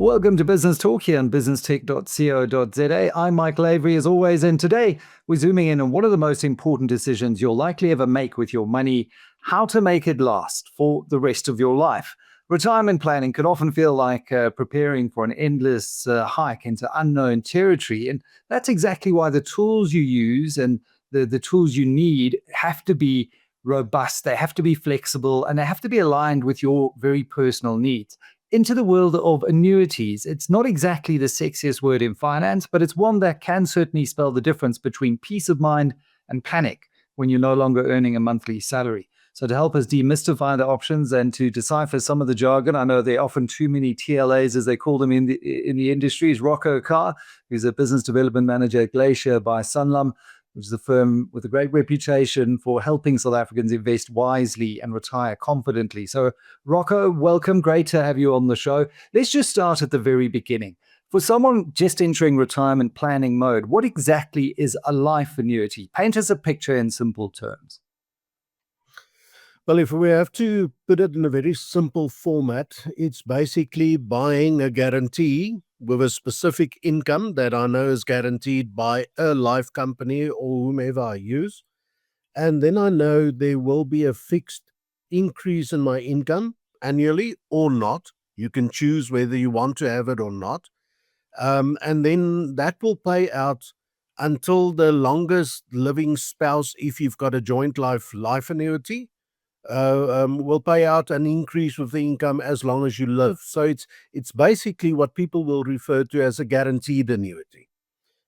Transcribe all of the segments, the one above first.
Welcome to Business Talk here on businesstech.co.za. I'm Michael Avery as always, and today we're zooming in on one of the most important decisions you'll likely ever make with your money, how to make it last for the rest of your life. Retirement planning can often feel like preparing for an endless hike into unknown territory, and that's exactly why the tools you use and the tools you need have to be robust, they have to be flexible, and they have to be aligned with your very personal needs. Into the world of annuities, it's not exactly the sexiest word in finance, but it's one that can certainly spell the difference between peace of mind and panic when you're no longer earning a monthly salary. So to help us demystify the options and to decipher some of the jargon, I know there are often too many TLAs, as they call them in the industry, is Rocco Carr, who's a business development manager at Glacier by Sanlam, which is a firm with a great reputation for helping South Africans invest wisely and retire confidently. So, Rocco, welcome. Great to have you on the show. Let's just start at the very beginning. For someone just entering retirement planning mode, what exactly is a life annuity? Paint us a picture in simple terms. Well, if we have to put it in a very simple format, it's basically buying a guarantee with a specific income that I know is guaranteed by a life company or whomever I use. And then I know there will be a fixed increase in my income annually or not. You can choose whether you want to have it or not. And then that will pay out until the longest living spouse, if you've got a joint life annuity, will pay out an increase with the income as long as you live. So it's basically what people will refer to as a guaranteed annuity,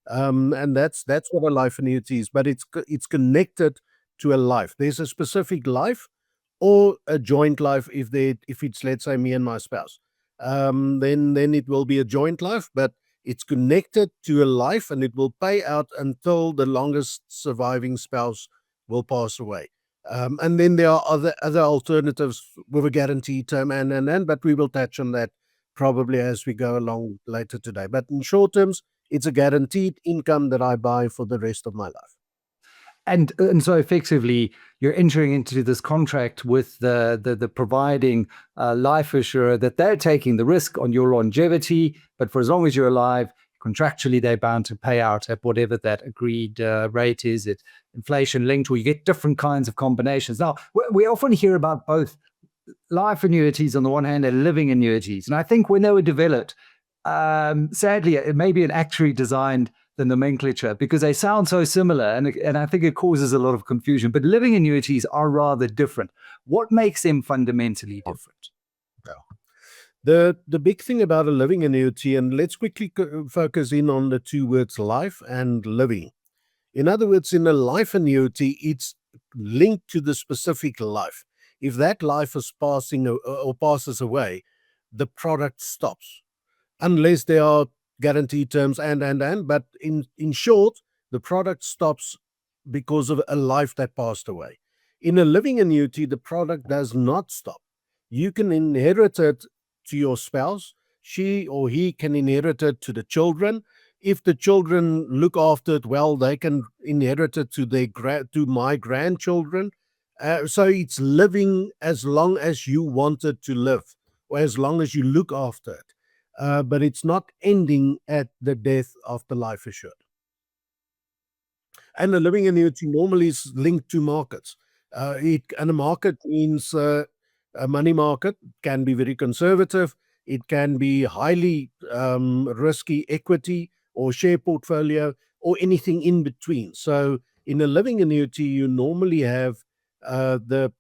and that's what a life annuity is. But it's connected to a life. There's a specific life or a joint life if it's, let's say, me and my spouse. Then it will be a joint life, but it's connected to a life, and it will pay out until the longest surviving spouse will pass away. And then there are other alternatives with a guaranteed term, but we will touch on that probably as we go along later today. But in short terms, it's a guaranteed income that I buy for the rest of my life. And so effectively, you're entering into this contract with the providing life assurer that they're taking the risk on your longevity, but for as long as you're alive, contractually they're bound to pay out at whatever that agreed rate is. It inflation linked, or you get different kinds of combinations. Now, we often hear about both life annuities on the one hand and living annuities. And I think when they were developed, sadly, it may be an actuary designed the nomenclature because they sound so similar, and I think it causes a lot of confusion. But living annuities are rather different. What makes them fundamentally different? The big thing about a living annuity, and let's quickly focus in on the two words life and living. In other words, in a life annuity, it's linked to the specific life. If that life is passing or passes away, the product stops, unless there are guaranteed terms but in short, the product stops because of a life that passed away. In a living annuity, the product does not stop. You can inherit it to your spouse. She or he can inherit it to the children. If the children look after it well, they can inherit it to my grandchildren. So it's living as long as you want it to live, or as long as you look after it. But it's not ending at the death of the life assured. And a living annuity normally is linked to markets. And a market means a money market can be very conservative. It can be highly risky equity or share portfolio or anything in between. So in a living annuity, you normally have the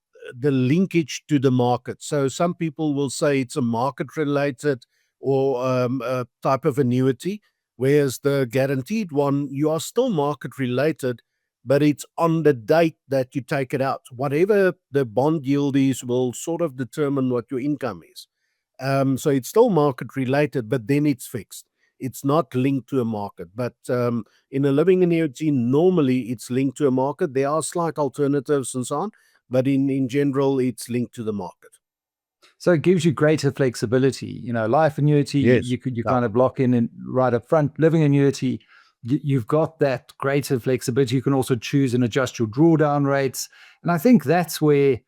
linkage to the market. So some people will say it's a market-related or a type of annuity, whereas the guaranteed one, you are still market-related, but it's on the date that you take it out. Whatever the bond yield is will sort of determine what your income is. So it's still market-related, but then it's fixed. It's not linked to a market. But in a living annuity, normally it's linked to a market. There are slight alternatives and so on, but in general, it's linked to the market. So it gives you greater flexibility. Life annuity, Yes. you kind of lock in and right up front. Living annuity, you've got that greater flexibility. You can also choose and adjust your drawdown rates. And I think that's where,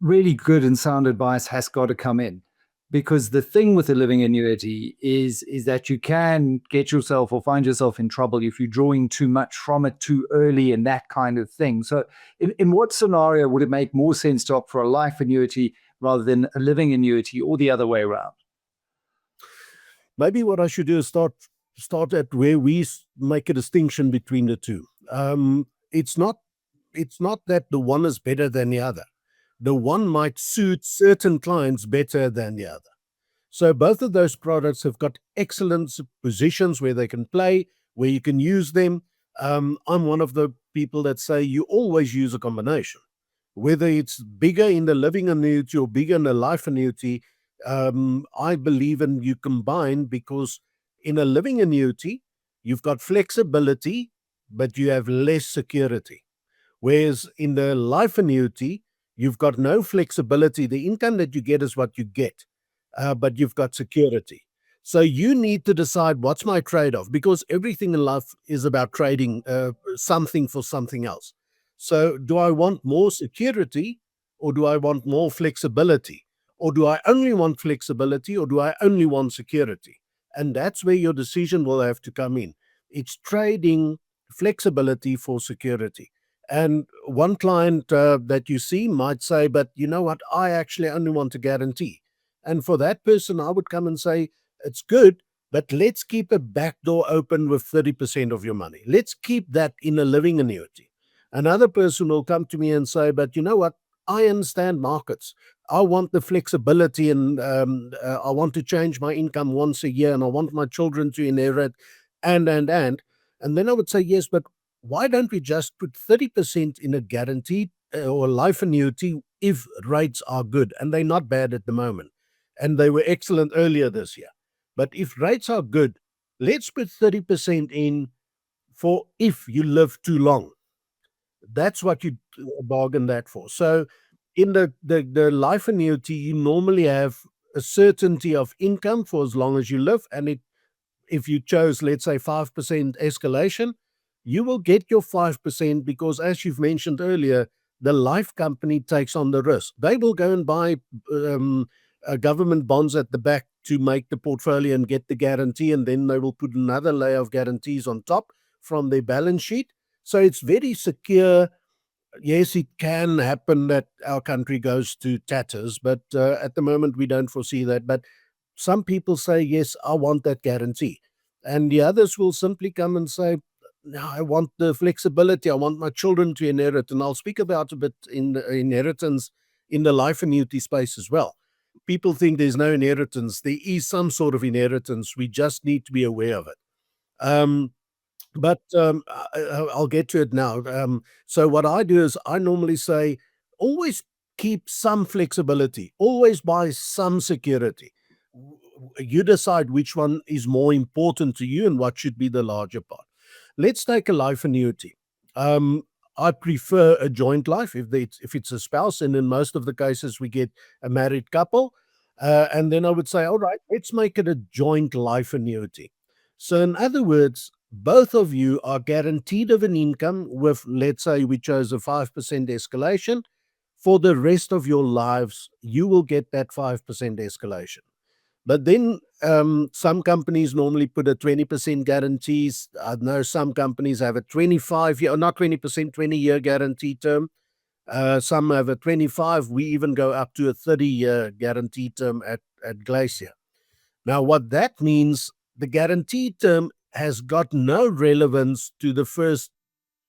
really good and sound advice has got to come in. Because the thing with a living annuity is that you can get yourself or find yourself in trouble if you're drawing too much from it too early and that kind of thing. So in what scenario would it make more sense to opt for a life annuity rather than a living annuity, or the other way around? Maybe what I should do is start at where we make a distinction between the two. It's not that the one is better than the other. The one might suit certain clients better than the other. So both of those products have got excellent positions where they can play, where you can use them. I'm one of the people that say you always use a combination, whether it's bigger in the living annuity or bigger in the life annuity. I believe in you combine, because in a living annuity, you've got flexibility, but you have less security. Whereas in the life annuity, you've got no flexibility. The income that you get is what you get, but you've got security. So you need to decide, what's my trade off? Because everything in life is about trading something for something else. So do I want more security, or do I want more flexibility? Or do I only want flexibility, or do I only want security? And that's where your decision will have to come in. It's trading flexibility for security. And one client that you see might say, but you know what, I actually only want a guarantee. And for that person, I would come and say, it's good, but let's keep a back door open with 30% of your money. Let's keep that in a living annuity. Another person will come to me and say, but you know what, I understand markets. I want the flexibility, and I want to change my income once a year, and I want my children to inherit, and then I would say, yes, but why don't we just put 30% in a guaranteed or life annuity if rates are good? And they're not bad at the moment. And they were excellent earlier this year. But if rates are good, let's put 30% in for if you live too long. That's what you bargain that for. So in the life annuity, you normally have a certainty of income for as long as you live. And if you chose, let's say, 5% escalation, you will get your 5% because, as you've mentioned earlier, the life company takes on the risk. They will go and buy government bonds at the back to make the portfolio and get the guarantee, and then they will put another layer of guarantees on top from their balance sheet. So it's very secure. Yes, it can happen that our country goes to tatters, but at the moment we don't foresee that. But some people say, yes, I want that guarantee. And the others will simply come and say, no, I want the flexibility. I want my children to inherit. And I'll speak about a bit in the inheritance in the life annuity space as well. People think there's no inheritance. There is some sort of inheritance. We just need to be aware of it. Um, but I'll get to it now. So what I do is I normally say, always keep some flexibility, always buy some security. You decide which one is more important to you and what should be the larger part. Let's take a life annuity. I prefer a joint life if it's a spouse, and in most of the cases we get a married couple. And then I would say, all right, let's make it a joint life annuity. So in other words, both of you are guaranteed of an income with, let's say we chose a 5% escalation. For the rest of your lives, you will get that 5% escalation. But then some companies normally put a 20% guarantees. I know some companies have a 25-year, not 20%, 20-year guarantee term. Some have a 25. We even go up to a 30-year guarantee term at Glacier. Now, what that means, the guarantee term has got no relevance to the first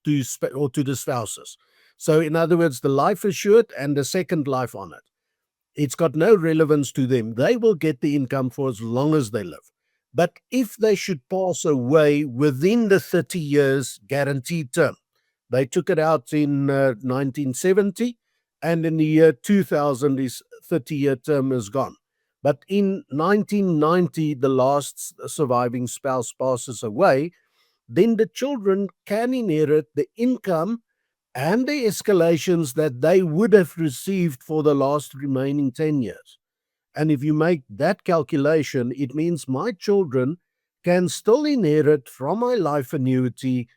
two or to the spouses. So, in other words, the life assured and the second life on it, it's got no relevance to them. They will get the income for as long as they live. But if they should pass away within the 30 years guaranteed term, they took it out in 1970, and in the year 2000, this 30-year term is gone. But in 1990, the last surviving spouse passes away, then the children can inherit the income and the escalations that they would have received for the last remaining 10 years. And if you make that calculation, it means my children can still inherit from my life annuity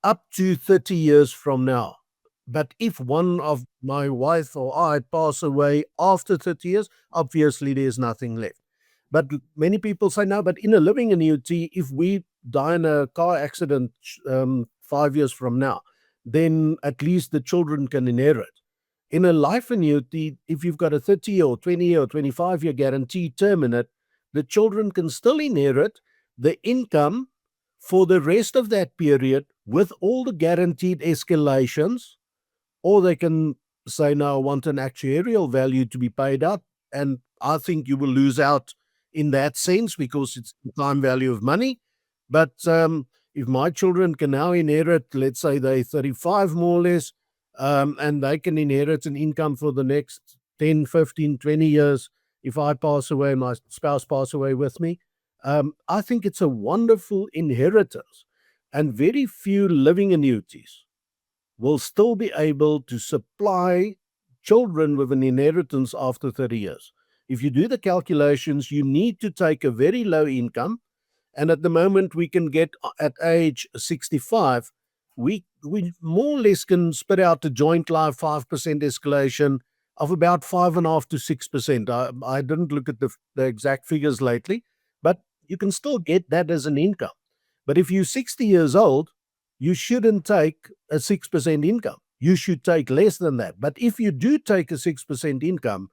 up to 30 years from now. But if one of my wife or I pass away after 30 years, obviously there's nothing left. But many people say, no, but in a living annuity, if we die in a car accident 5 years from now, then at least the children can inherit. In a life annuity, if you've got a 30 or 20 or 25-year guaranteed term in it, the children can still inherit the income for the rest of that period with all the guaranteed escalations, or they can say, no, I want an actuarial value to be paid out. And I think you will lose out in that sense because it's the time value of money. But if my children can now inherit, let's say they're 35 more or less, and they can inherit an income for the next 10, 15, 20 years, if I pass away, my spouse pass away with me, I think it's a wonderful inheritance. And very few living annuities will still be able to supply children with an inheritance after 30 years. If you do the calculations, you need to take a very low income. And at the moment, we can get at age 65, we more or less can spit out a joint life 5% escalation of about 5.5 to 6%. I didn't look at the exact figures lately, but you can still get that as an income. But if you're 60 years old, you shouldn't take a 6% income. You should take less than that. But if you do take a 6% income,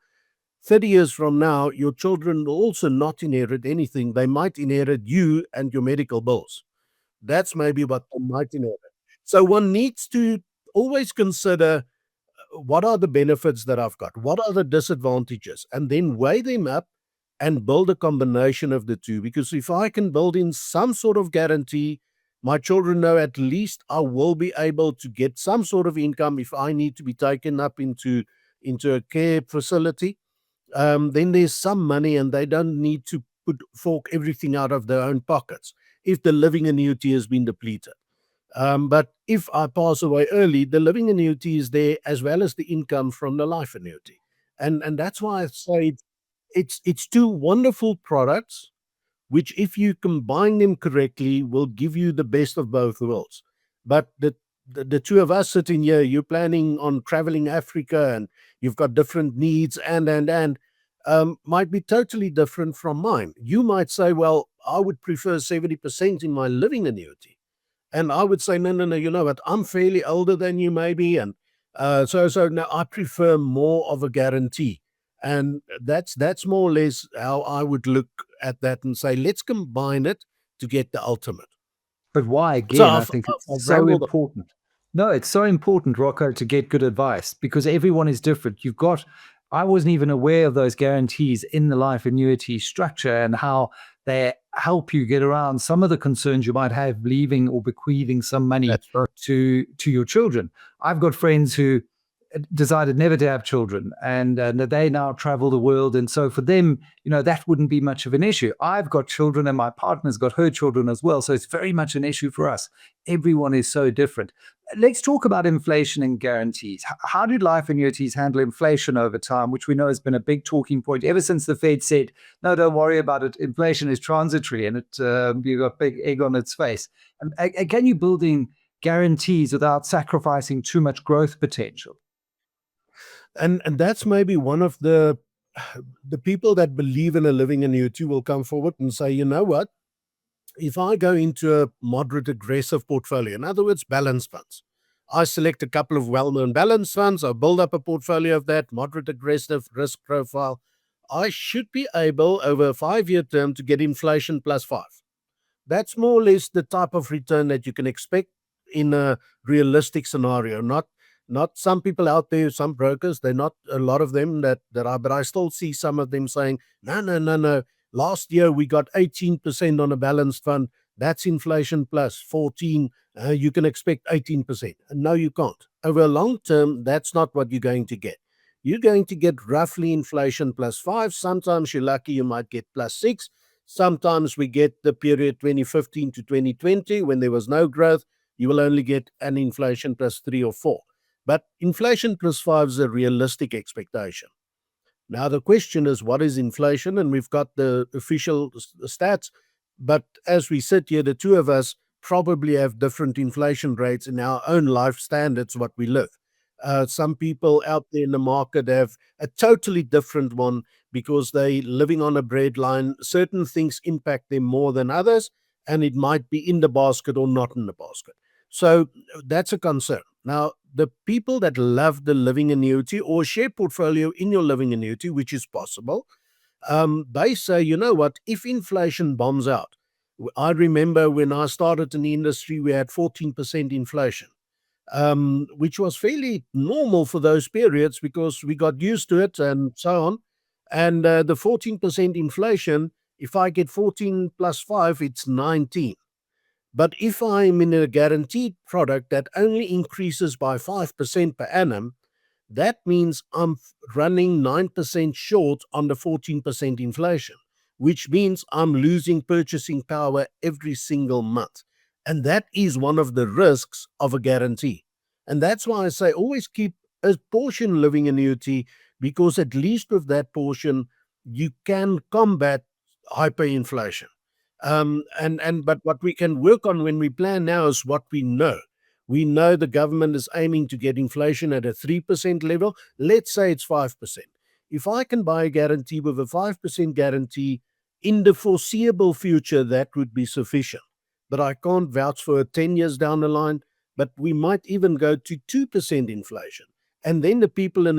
30 years from now, your children will also not inherit anything. They might inherit you and your medical bills. That's maybe what they might inherit. So one needs to always consider what are the benefits that I've got? What are the disadvantages? And then weigh them up and build a combination of the two. Because if I can build in some sort of guarantee, my children know at least I will be able to get some sort of income if I need to be taken up into a care facility. Then there's some money and they don't need to fork everything out of their own pockets if the living annuity has been depleted. But if I pass away early, the living annuity is there as well as the income from the life annuity. And that's why I say it's two wonderful products, which if you combine them correctly will give you the best of both worlds. But the two of us sitting here, you're planning on traveling Africa and you've got different needs and might be totally different from mine. You might say, well, I would prefer 70% in my living annuity. And I would say, no, no, no, you know what? I'm fairly older than you, maybe. And so now I prefer more of a guarantee. And that's more or less how I would look at that and say, let's combine it to get the ultimate. But why So again? I think it's I've so rambled. important. No, it's so important, Rocco, to get good advice because everyone is different. I wasn't even aware of those guarantees in the life annuity structure and how they help you get around some of the concerns you might have leaving or bequeathing some money That's right. to your children. I've got friends who decided never to have children and they now travel the world. And so for them, that wouldn't be much of an issue. I've got children and my partner's got her children as well. So it's very much an issue for us. Everyone is so different. Let's talk about inflation and guarantees. How do life annuities handle inflation over time, which we know has been a big talking point ever since the Fed said, no, don't worry about it. Inflation is transitory and you got big egg on its face. And can you build in guarantees without sacrificing too much growth potential? And that's maybe one of the people that believe in a living annuity will come forward and say, you know what? If I go into a moderate aggressive portfolio, in other words, balanced funds, I select a couple of well-known balanced funds, I build up a portfolio of that moderate aggressive risk profile, I should be able over a 5-year term to get inflation plus 5. That's more or less the type of return that you can expect in a realistic scenario. Not some people out there, some brokers, they're not a lot of them that are, but I still see some of them saying, no, no, no, no. Last year we got 18% on a balanced fund. That's inflation plus 14. You can expect 18%. No, you can't. Over a long term, that's not what you're going to get. You're going to get roughly inflation plus 5. Sometimes you're lucky, you might get plus 6. Sometimes we get the period 2015 to 2020 when there was no growth. You will only get an inflation plus 3 or 4. But inflation plus 5 is a realistic expectation. Now, the question is, what is inflation? And we've got the official stats. But as we sit here, the two of us probably have different inflation rates in our own life standards, what we live. Some people out there in the market have a totally different one because they living on a breadline. Certain things impact them more than others, and it might be in the basket or not in the basket. So that's a concern. Now, the people that love the living annuity or share portfolio in your living annuity, which is possible, they say, you know what, if inflation bombs out, I remember when I started in the industry, we had 14% inflation, which was fairly normal for those periods because we got used to it and so on. And the 14% inflation, if I get 14 plus 5, it's 19. But if I'm in a guaranteed product that only increases by 5% per annum, that means I'm running 9% short on the 14% inflation, which means I'm losing purchasing power every single month. And that is one of the risks of a guarantee. And that's why I say always keep a portion living annuity, because at least with that portion, you can combat hyperinflation. And but what we can work on when we plan now is what we know. We know the government is aiming to get inflation at a 3% level. Let's say it's 5%. If I can buy a guarantee with a 5% guarantee in the foreseeable future, that would be sufficient. But I can't vouch for 10 years down the line, but we might even go to 2% inflation. And then the people in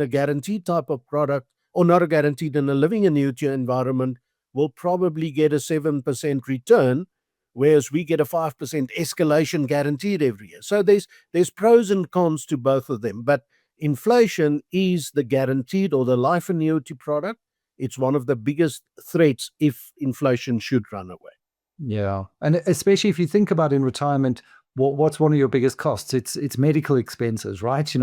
a guaranteed type of product, or not a guaranteed, in a living annuity environment, will probably get a 7% return, whereas we get a 5% escalation guaranteed every year. So there's pros and cons to both of them. But inflation is the guaranteed or the life annuity product. It's one of the biggest threats if inflation should run away. Yeah, and especially if you think about in retirement, what's one of your biggest costs? It's medical expenses, right?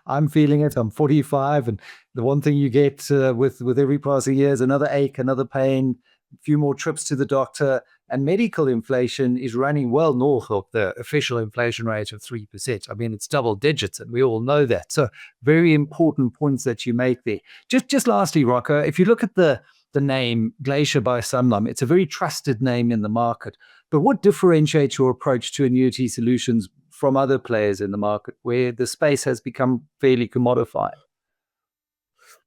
I'm feeling it. I'm 45, and the one thing you get with every passing year is another ache, another pain, a few more trips to the doctor, and medical inflation is running well north of the official inflation rate of 3%. I mean, it's double digits, and we all know that. So, very important points that you make there. Just lastly, Rocco, if you look at the name Glacier by Sanlam. It's a very trusted name in the market. But what differentiates your approach to annuity solutions from other players in the market where the space has become fairly commodified?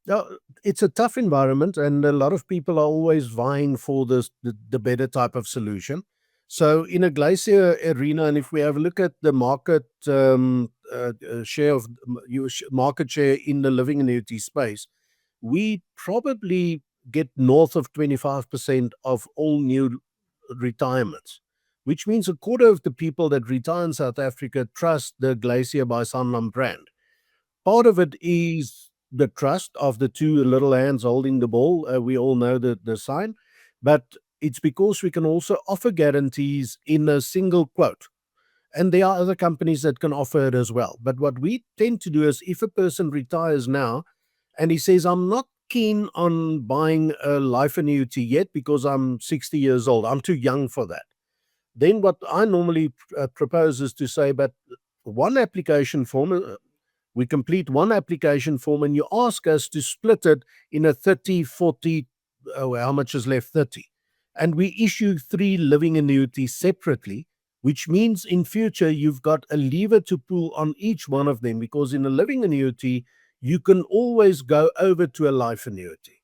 Now, it's a tough environment, and a lot of people are always vying for the better type of solution. So, in a Glacier arena, and if we have a look at the market share of market share in the living annuity space, we probably get north of 25% of all new retirements, which means a quarter of the people that retire in South Africa trust the Glacier by Sanlam brand. Part of it is the trust of the two little hands holding the ball. We all know the sign, but it's because we can also offer guarantees in a single quote. And there are other companies that can offer it as well. But what we tend to do is if a person retires now and he says, I'm not keen on buying a life annuity yet because I'm 60 years old, I'm too young for that. Then what I normally propose is to say, but one application form, we complete one application form and you ask us to split it in a 30, 40, how much is left? 30. And we issue 3 living annuities separately, which means in future you've got a lever to pull on each one of them, because in a living annuity, you can always go over to a life annuity.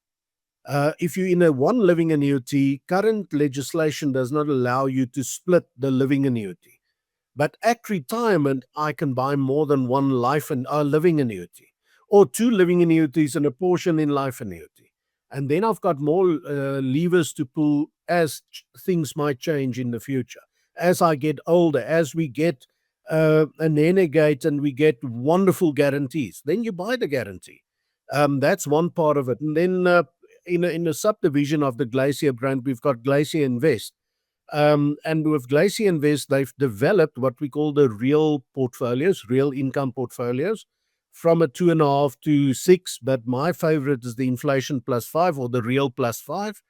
If you're in a one living annuity, current legislation does not allow you to split the living annuity. But at retirement, I can buy more than one life and living annuity, or 2 living annuities and a portion in life annuity. And then I've got more levers to pull as things might change in the future. As I get older, as we get a renegade and we get wonderful guarantees, then you buy the guarantee. That's one part of it. And then in a subdivision of the Glacier brand, we've got Glacier Invest. And with Glacier Invest, they've developed what we call the real portfolios, real income portfolios, from a 2.5 to 6. But my favorite is the inflation plus 5 or the real plus 5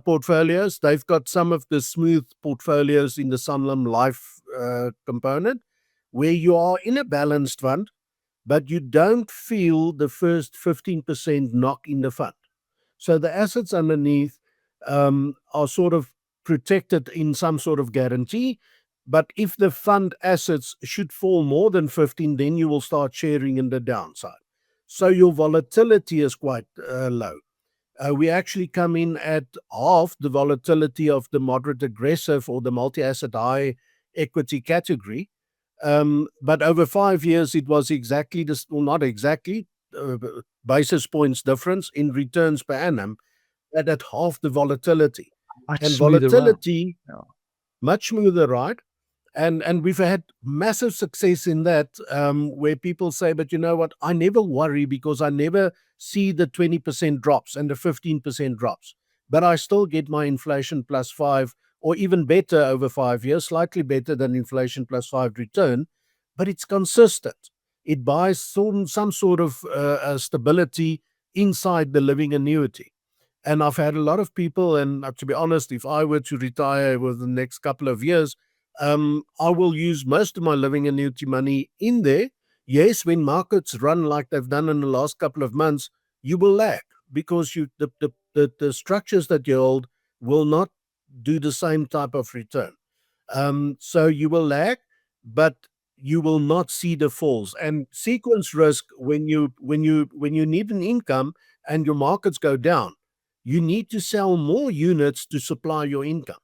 portfolios. They've got some of the smooth portfolios in the Sanlam Life component, where you are in a balanced fund, but you don't feel the first 15% knock in the fund. So the assets underneath are sort of protected in some sort of guarantee, But if the fund assets should fall more than 15, then you will start sharing in the downside. So your volatility is quite low. We actually come in at half the volatility of the moderate aggressive or the multi-asset high equity category. But over 5 years, it was exactly this, well, not exactly, basis points difference in returns per annum, at half the volatility. Much And smoother ride. volatility, Yeah. much smoother, right? And we've had massive success in that, where people say, but you know what, I never worry because I never see the 20% drops and the 15% drops, but I still get my inflation plus 5 or even better over 5 years, slightly better than inflation plus 5 return, but it's consistent. It buys some sort of stability inside the living annuity. And I've had a lot of people, and to be honest, if I were to retire within the next couple of years, I will use most of my living annuity money in there. Yes, when markets run like they've done in the last couple of months, you will lag because the structures that you hold will not do the same type of return. So you will lag, but you will not see the falls. And sequence risk, when you need an income and your markets go down, you need to sell more units to supply your income.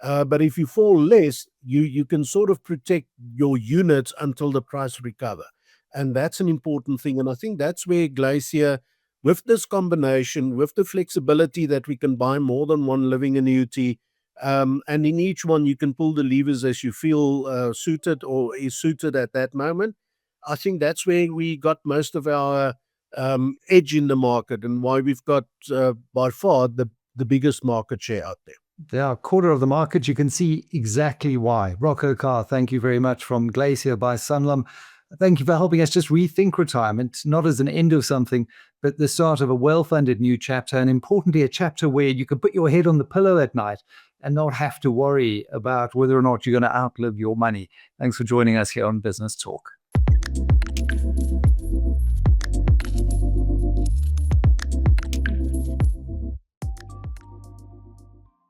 But if you fall less, you can sort of protect your units until the price recover. And that's an important thing. And I think that's where Glacier, with this combination, with the flexibility that we can buy more than one living annuity, and in each one you can pull the levers as you feel suited or is suited at that moment. I think that's where we got most of our edge in the market and why we've got by far the biggest market share out there. They are a quarter of the market. You can see exactly why. Rocco Carr, thank you very much from Glacier by Sanlam. Thank you for helping us just rethink retirement, not as an end of something, but the start of a well-funded new chapter, and importantly, a chapter where you can put your head on the pillow at night and not have to worry about whether or not you're going to outlive your money. Thanks for joining us here on Business Talk.